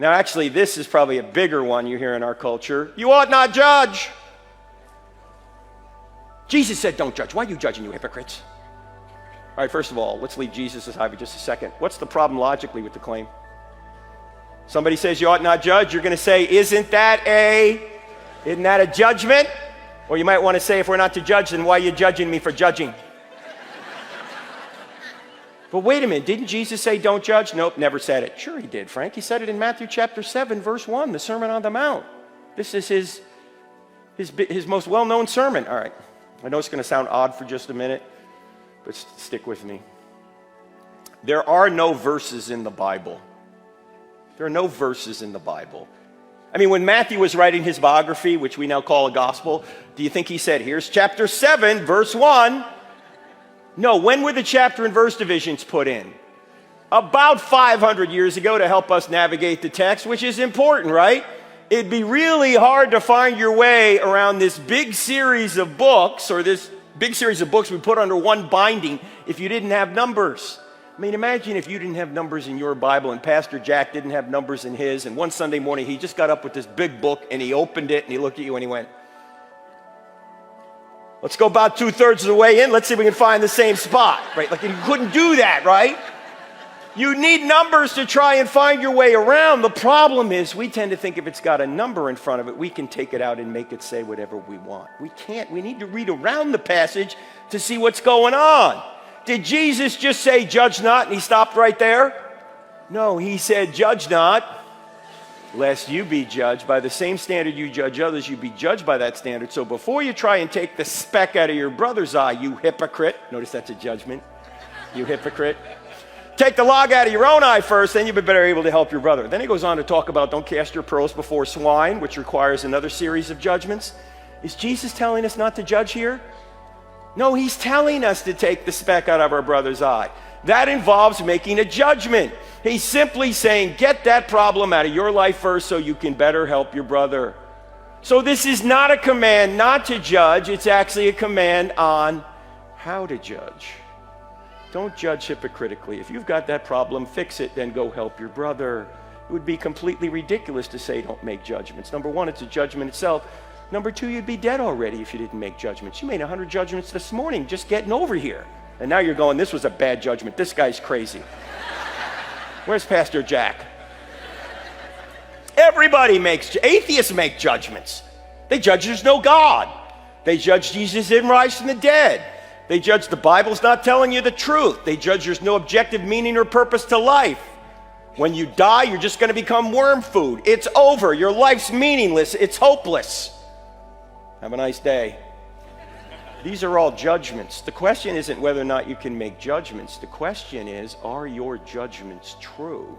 Now, actually, this is probably a bigger one you hear in our culture. You ought not judge. Jesus said, don't judge. Why are you judging, you hypocrites? All right, first of all, let's leave Jesus aside for just a second. What's the problem logically with the claim? Somebody says you ought not judge, you're going to say, isn't that a judgment? Or you might want to say, if we're not to judge, then why are you judging me for judging? But wait a minute, didn't Jesus say don't judge? Nope, never said it. Sure he did, Frank. He said it in Matthew chapter 7, verse 1, the Sermon on the Mount. This is his most well-known sermon. All right, I know it's going to sound odd for just a minute, but stick with me. There are no verses in the Bible. There are no verses in the Bible. I mean, when Matthew was writing his biography, which we now call a gospel, do you think he said, here's chapter 7, verse 1? No, when were the chapter and verse divisions put in? About 500 years ago to help us navigate the text, which is important, right? It'd be really hard to find your way around this big series of books, or this big series of books we put under one binding, if you didn't have numbers. I mean, imagine if you didn't have numbers in your Bible and Pastor Jack didn't have numbers in his, and one Sunday morning he just got up with this big book and he opened it and he looked at you and he went, let's go about 2/3 of the way in, let's see if we can find the same spot, right? Like, you couldn't do that, right? You need numbers to try and find your way around. The problem is we tend to think if it's got a number in front of it, we can take it out and make it say whatever we want. We can't. We need to read around the passage to see what's going on. Did Jesus just say, judge not, and he stopped right there? No, he said, judge not, lest you be judged. By the same standard you judge others, you be judged by that standard. So before you try and take the speck out of your brother's eye, you hypocrite. Notice that's a judgment. You hypocrite. Take the log out of your own eye first, then you'll be better able to help your brother. Then he goes on to talk about don't cast your pearls before swine, which requires another series of judgments. Is Jesus telling us not to judge here? No, he's telling us to take the speck out of our brother's eye. That involves making a judgment. He's simply saying, get that problem out of your life first so you can better help your brother. So this is not a command not to judge. It's actually a command on how to judge. Don't judge hypocritically. If you've got that problem, fix it, then go help your brother. It would be completely ridiculous to say don't make judgments. Number one, it's a judgment itself. Number two, you'd be dead already if you didn't make judgments. You made 100 judgments this morning just getting over here. And now you're going, this was a bad judgment. This guy's crazy. Where's Pastor Jack? Everybody atheists make judgments. They judge there's no God. They judge Jesus didn't rise from the dead. They judge the Bible's not telling you the truth. They judge there's no objective meaning or purpose to life. When you die, you're just going to become worm food. It's over. Your life's meaningless. It's hopeless. Have a nice day. These are all judgments. The question isn't whether or not you can make judgments. The question is, are your judgments true?